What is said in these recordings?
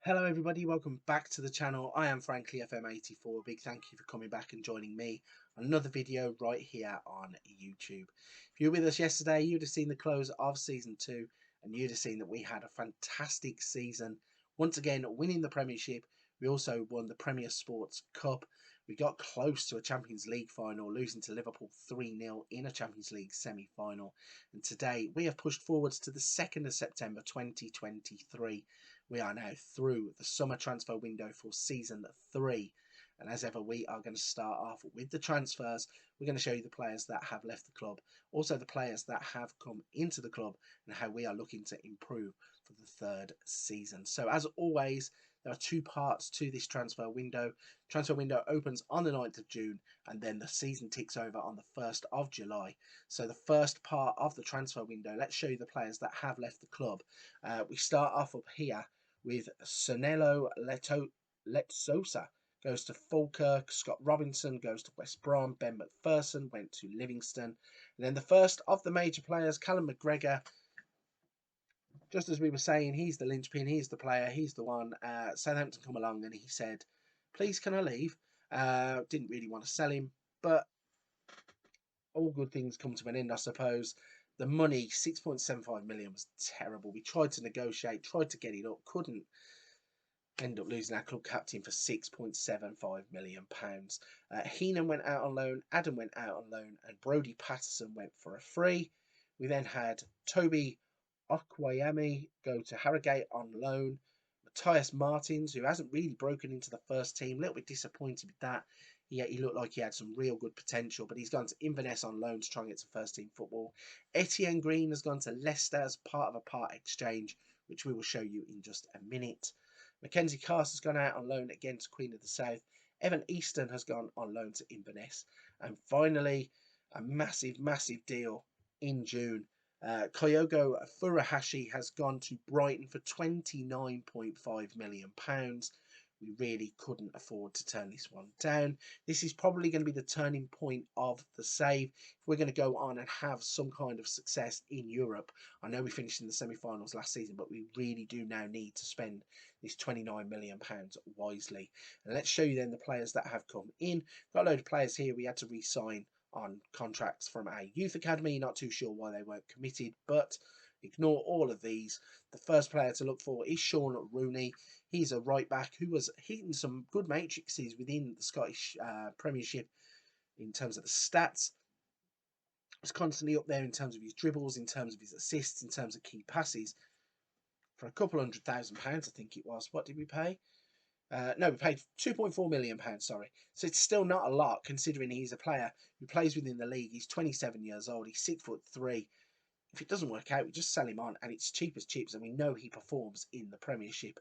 Hello everybody, welcome back to the channel. I am frankly FM84. Big thank you for coming back and joining me on another video right here on YouTube. If you were with us yesterday, you'd have seen the close of season 2 and you'd have seen that we had a fantastic season. Once again, winning the Premiership. We also won the Premier Sports Cup. We got close to a Champions League final, losing to Liverpool 3-0 in a Champions League semi-final. And today we have pushed forwards to the 2nd of September 2023. We are now through the summer transfer window for season 3. And as ever, we are going to start off with the transfers. We're going to show you the players that have left the club, also the players that have come into the club, and how we are looking to improve for the 3rd season. So as always, there are 2 parts to this transfer window. Transfer window opens on the 9th of June, and then the season ticks over on the 1st of July. So the first part of the transfer window, let's show you the players that have left the club. We start off up here with Sonelo Letsosa goes to Falkirk, Scott Robinson goes to West Brom, Ben McPherson went to Livingston, and then the first of the major players, Callum McGregor, just as we were saying, he's the linchpin, he's the player, he's the one. Southampton come along and he said, please can I leave? Didn't really want to sell him, but all good things come to an end, I suppose. The money, 6.75 million, was terrible. We tried to negotiate, tried to get it up, couldn't. End up losing our club captain for £6.75 million. Heenan went out on loan, Adam went out on loan, and Brodie Patterson went for a free. We then had Toby Okwayemi go to Harrogate on loan. Matthias Martins, who hasn't really broken into the first team, a little bit disappointed with that. He looked like he had some real good potential, but he's gone to Inverness on loan to try and get some first team football. Etienne Green has gone to Leicester as part of a part exchange, which we will show you in just a minute. Mackenzie Cast has gone out on loan again to Queen of the South. Evan Easton has gone on loan to Inverness. And finally, a massive deal in June. Kyogo Furuhashi has gone to Brighton for £29.5 million. We really couldn't afford to turn this one down. This is probably going to be the turning point of the save if we're going to go on and have some kind of success in Europe. I know we finished in the semi-finals last season, but we really do now need to spend this £29 million wisely. And let's show you then the players that have come in. Got a load of players here we had to re-sign on contracts from our youth academy. Not too sure why they weren't committed, but ignore all of these. The first player to look for is Sean Rooney. He's a right back who was hitting some good matrices within the Scottish Premiership in terms of the stats. He's constantly up there in terms of his dribbles, in terms of his assists, in terms of key passes. For a couple £100,000, I think it was. What did we pay? No, we paid £2.4 million, sorry. So it's still not a lot considering he's a player who plays within the league. He's 27 years old. He's 6'3". If it doesn't work out, we just sell him on, and it's cheap as chips, and we know he performs in the Premiership.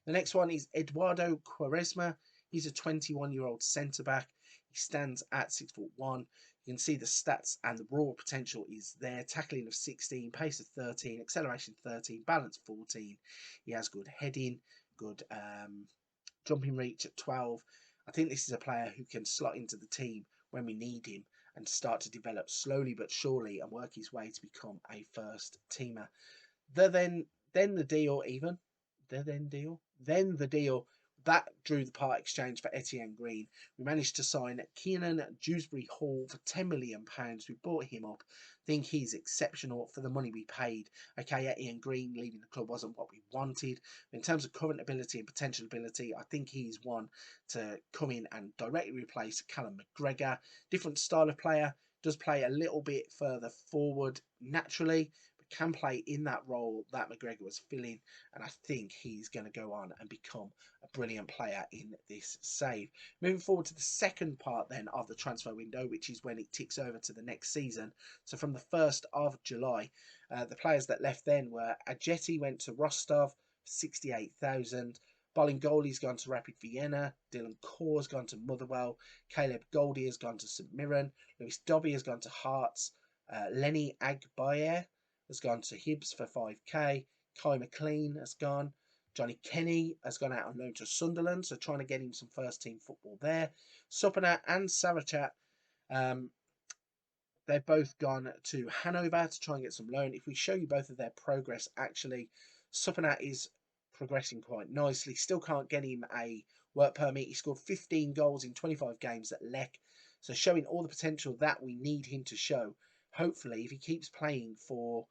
The next one is Eduardo Quaresma. He's a 21-year-old centre-back. He stands at 6'1". You can see the stats and the raw potential is there. Tackling of 16, pace of 13, acceleration 13, balance 14. He has good heading, good jumping reach at 12. I think this is a player who can slot into the team when we need him and start to develop slowly but surely and work his way to become a first teamer. Then the deal that drew the part exchange for Etienne Green. We managed to sign Keenan Dewsbury Hall for £10 million. We bought him up. I think he's exceptional for the money we paid. Okay, Etienne Green leaving the club wasn't what we wanted. But in terms of current ability and potential ability, I think he's one to come in and directly replace Callum McGregor. Different style of player, does play a little bit further forward naturally, but can play in that role that McGregor was filling, and I think he's going to go on and become a brilliant player in this save. Moving forward to the second part then of the transfer window, which is when it ticks over to the next season. So from the 1st of July, the players that left then were Ajeti went to Rostov, 68,000. Bolingoli's gone to Rapid Vienna. Dylan Corr's gone to Motherwell. Caleb Goldie has gone to St Mirren. Lewis Dobby has gone to Hearts. Lenny Agbaye has gone to Hibs for 5k. Kai McLean has gone. Johnny Kenny has gone out on loan to Sunderland, so trying to get him some first team football there. Supana and Sarachat, they've both gone to Hanover to try and get some loan. If we show you both of their progress, actually, Supana is progressing quite nicely. Still can't get him a work permit. He scored 15 goals in 25 games at Lech, so showing all the potential that we need him to show. Hopefully, if he keeps playing for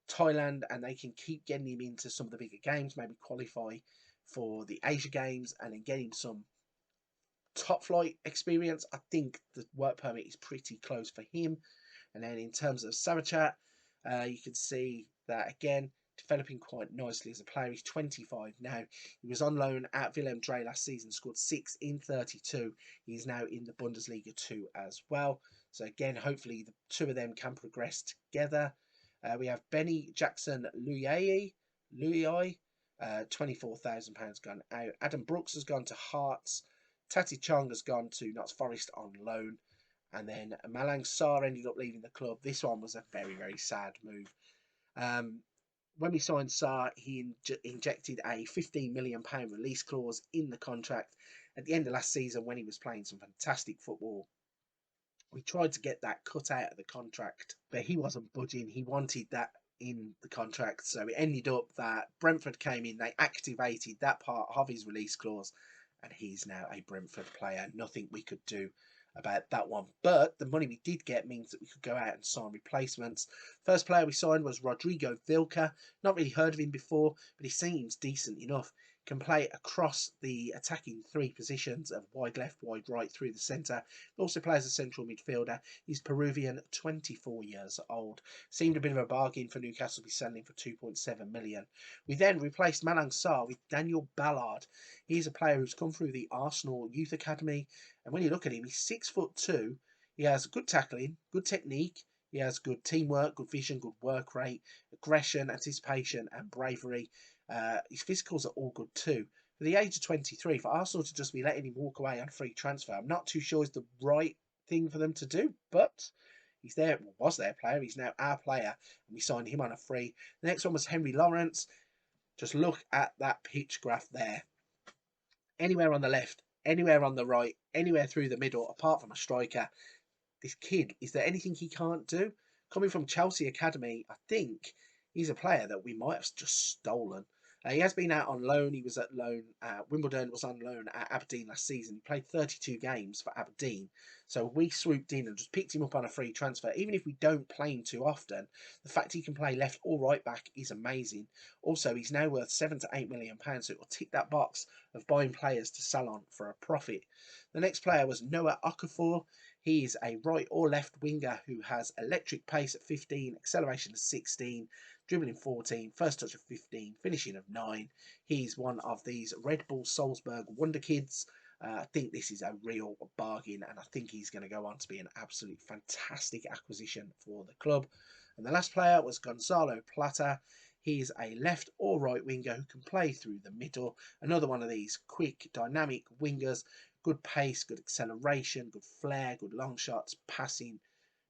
Thailand and they can keep getting him into some of the bigger games, maybe qualify for the Asia Games and then get him some top flight experience, I think the work permit is pretty close for him. And then in terms of Sarachat, you can see that again, developing quite nicely as a player. He's 25 now. He was on loan at Willem Drey last season, scored 6 in 32. He's now in the Bundesliga 2 as well. So again, hopefully the two of them can progress together. We have Benny Jackson Luyai, £24,000 gone out. Adam Brooks has gone to Hearts. Tati Chong has gone to Notts Forest on loan. And then Malang Sarr ended up leaving the club. This one was a very, very sad move. When we signed Sarr, he injected a £15 million release clause in the contract at the end of last season when he was playing some fantastic football. We tried to get that cut out of the contract, but he wasn't budging. He wanted that in the contract. So it ended up that Brentford came in, they activated that part of his release clause, and he's now a Brentford player. Nothing we could do about that one. But the money we did get means that we could go out and sign replacements. First player we signed was Rodrigo Vilca. Not really heard of him before, but he seems decent enough. Can play across the attacking three positions of wide left, wide right, through the centre. Also plays a central midfielder. He's Peruvian, 24 years old. Seemed a bit of a bargain for Newcastle to be selling for 2.7 million. We then replaced Malang Sarr with Daniel Ballard. He's a player who's come through the Arsenal Youth Academy. And when you look at him, he's 6'2". He has good tackling, good technique. He has good teamwork, good vision, good work rate, aggression, anticipation, and bravery. His physicals are all good too. For the age of 23, for Arsenal to just be letting him walk away on free transfer, I'm not too sure is the right thing for them to do. But he's there, was their player. He's now our player, and we signed him on a free. The next one was Henry Lawrence. Just look at that pitch graph there. Anywhere on the left, anywhere on the right, anywhere through the middle, apart from a striker. This kid, is there anything he can't do? Coming from Chelsea Academy, I think he's a player that we might have just stolen. He has been out on loan. He was at loan at Wimbledon, was on loan at Aberdeen last season. He played 32 games for Aberdeen. So we swooped in and just picked him up on a free transfer. Even if we don't play him too often, the fact he can play left or right back is amazing. Also, he's now worth £7 to £8 million, so it will tick that box of buying players to sell on for a profit. The next player was Noah Okafor. He is a right or left winger who has electric pace at 15, acceleration of 16, dribbling 14, first touch of 15, finishing of 9. He's one of these Red Bull Salzburg wonder kids. I think this is a real bargain, and I think he's going to go on to be an absolute fantastic acquisition for the club. And the last player was Gonzalo Plata. He's a left or right winger who can play through the middle. Another one of these quick, dynamic wingers. Good pace, good acceleration, good flair, good long shots, passing,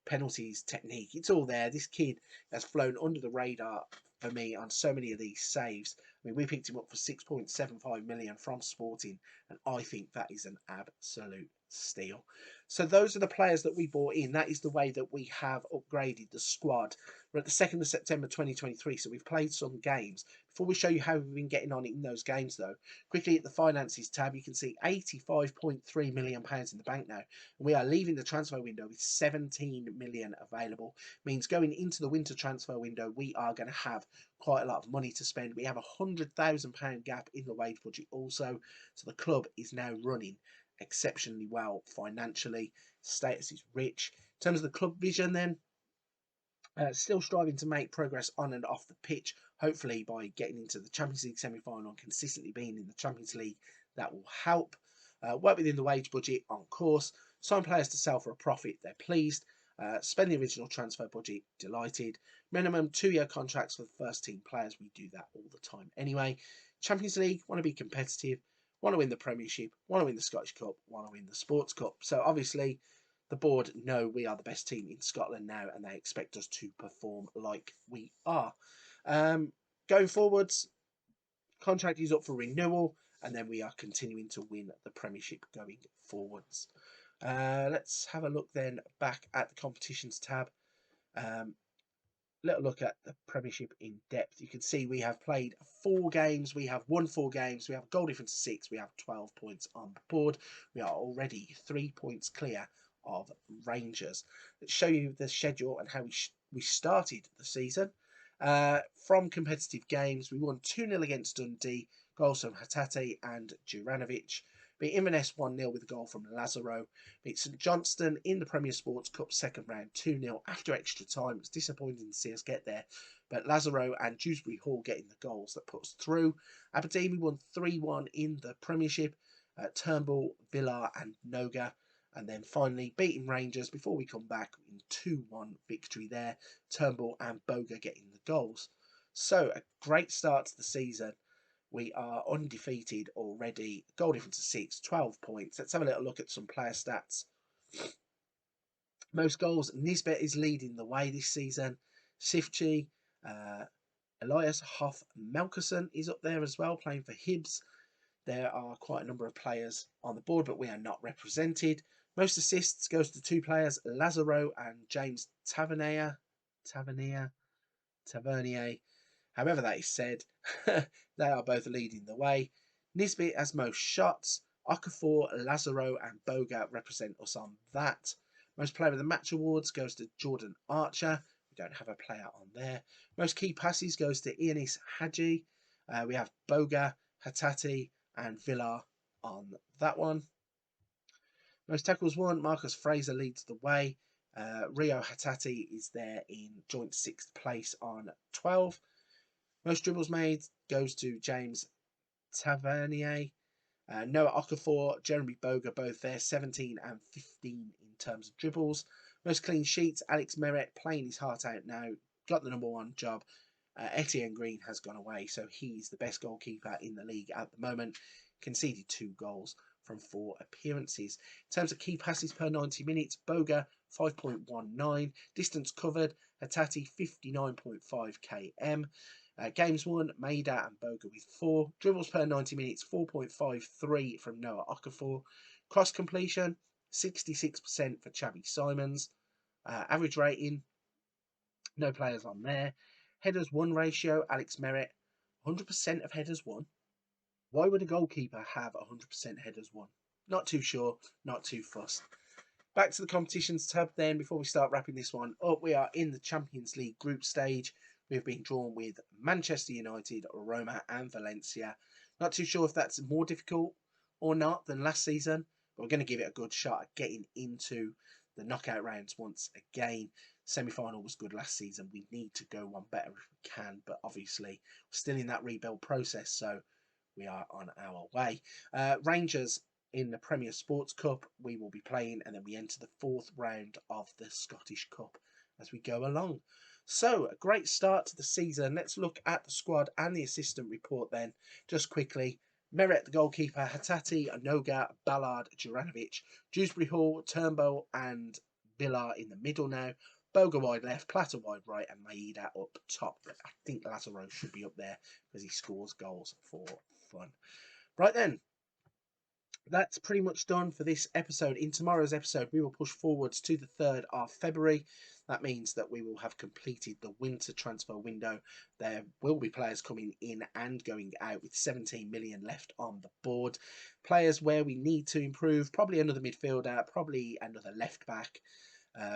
penalties, technique. It's all there. This kid has flown under the radar for me on so many of these saves. I mean, we picked him up for 6.75 million from Sporting, and I think that is an absolute steal. So those are the players that we bought in. That is the way that we have upgraded the squad. We're at the 2nd of September 2023, so we've played some games. Before we show you how we've been getting on in those games, though, quickly at the finances tab, you can see £85.3 million in the bank now. And we are leaving the transfer window with 17 million available. Means going into the winter transfer window, we are going to have quite a lot of money to spend. We have a £100,000 gap in the wage budget also. So the club is now running exceptionally well financially. Status is rich. In terms of the club vision then, still striving to make progress on and off the pitch, hopefully by getting into the Champions League semi-final and consistently being in the Champions League. That will help. Work within the wage budget, on course. Sign players to sell for a profit, they're pleased. Spend the original transfer budget, delighted. Minimum 2-year contracts for the first team players, we do that all the time anyway. Champions League, want to be competitive, want to win the Premiership, want to win the Scottish Cup, want to win the Sports Cup. So obviously the board know we are the best team in Scotland now, and they expect us to perform like we are. Going forwards, contract is up for renewal, and then we are continuing to win the Premiership going forwards. Let's have a look then back at the competitions tab. little look at the Premiership in depth. You can see we have played 4 games, we have won 4 games, we have a goal difference of 6, we have 12 points on the board. We are already 3 points clear of Rangers. Let's show you the schedule and how we started the season. From competitive games, we won 2-0 against Dundee, goals from Hatate and Juranovic. Beat Inverness 1-0 with a goal from Lazaro. Beat St Johnstone in the Premier Sports Cup second round 2-0 after extra time. It's disappointing to see us get there, but Lazaro and Dewsbury Hall getting the goals that put us through. Aberdeen, we won 3-1 in the Premiership. Turnbull, Villar and Noga. And then finally beating Rangers before we come back in 2-1 victory there. Turnbull and Boga getting the goals. So a great start to the season. We are undefeated already. Goal difference of 6, 12 points. Let's have a little look at some player stats. Most goals, Nisbet is leading the way this season. Sifchi, Elias Hoff Melkerson is up there as well, playing for Hibs. There are quite a number of players on the board, but we are not represented. Most assists goes to 2 players, Lazaro and James Tavernier. However that is said, they are both leading the way. Nisbet has most shots. Okafor, Lazaro and Boga represent us on that. Most player of the match awards goes to Jordan Archer. We don't have a player on there. Most key passes goes to Ioannis Hadji. We have Boga, Hatate and Villar on that one. Most tackles won, Marcus Fraser leads the way. Rio Hatate is there in joint 6th place on 12. Most dribbles made goes to James Tavernier. Noah Okafor, Jeremy Boga, both there, 17 and 15 in terms of dribbles. Most clean sheets, Alex Meret playing his heart out now, got the #1 job. Etienne Green has gone away, so he's the best goalkeeper in the league at the moment. Conceded 2 goals from 4 appearances. In terms of key passes per 90 minutes, Boga 5.19, distance covered, Hatate 59.5 km. Games won, Maida and Boga with 4. Dribbles per 90 minutes, 4.53 from Noah Okafor. Cross completion, 66% for Chavi Simons. Average rating, no players on there. Headers won ratio, Alex Merritt, 100% of headers won. Why would a goalkeeper have 100% headers won? Not too sure, not too fussed. Back to the competitions tab then, before we start wrapping this one up. We are in the Champions League group stage. We've been drawn with Manchester United, Roma and Valencia. Not too sure if that's more difficult or not than last season, but we're going to give it a good shot at getting into the knockout rounds once again. Semi-final was good last season. We need to go one better if we can, but obviously we're still in that rebuild process, so we are on our way. Rangers in the Premier Sports Cup we will be playing, and then we enter the 4th round of the Scottish Cup as we go along. So, a great start to the season. Let's look at the squad and the assistant report then, just quickly. Meret, the goalkeeper, Hatate, Noga, Ballard, Juranovic, Dewsbury Hall, Turnbull and Villar in the middle now. Boga wide left, Platter wide right, and Maida up top. I think Lazaro should be up there because he scores goals for fun. Right then, that's pretty much done for this episode. In tomorrow's episode, we will push forwards to the 3rd of February. That means that we will have completed the winter transfer window. There will be players coming in and going out with 17 million left on the board. Players where we need to improve, probably another midfielder, probably another left back.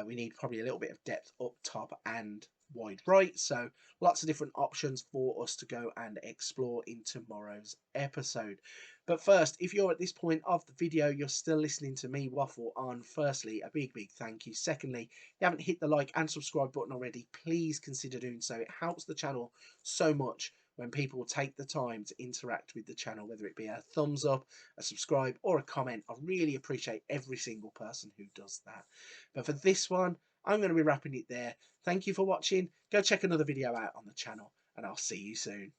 We need probably a little bit of depth up top and wide right. So lots of different options for us to go and explore in tomorrow's episode. But first, if you're at this point of the video, you're still listening to me waffle on, firstly, a big thank you. Secondly, if you haven't hit the like and subscribe button already, please consider doing so. It helps the channel so much when people take the time to interact with the channel, whether it be a thumbs up, a subscribe or a comment. I really appreciate every single person who does that. But for this one, I'm going to be wrapping it there. Thank you for watching. Go check another video out on the channel and I'll see you soon.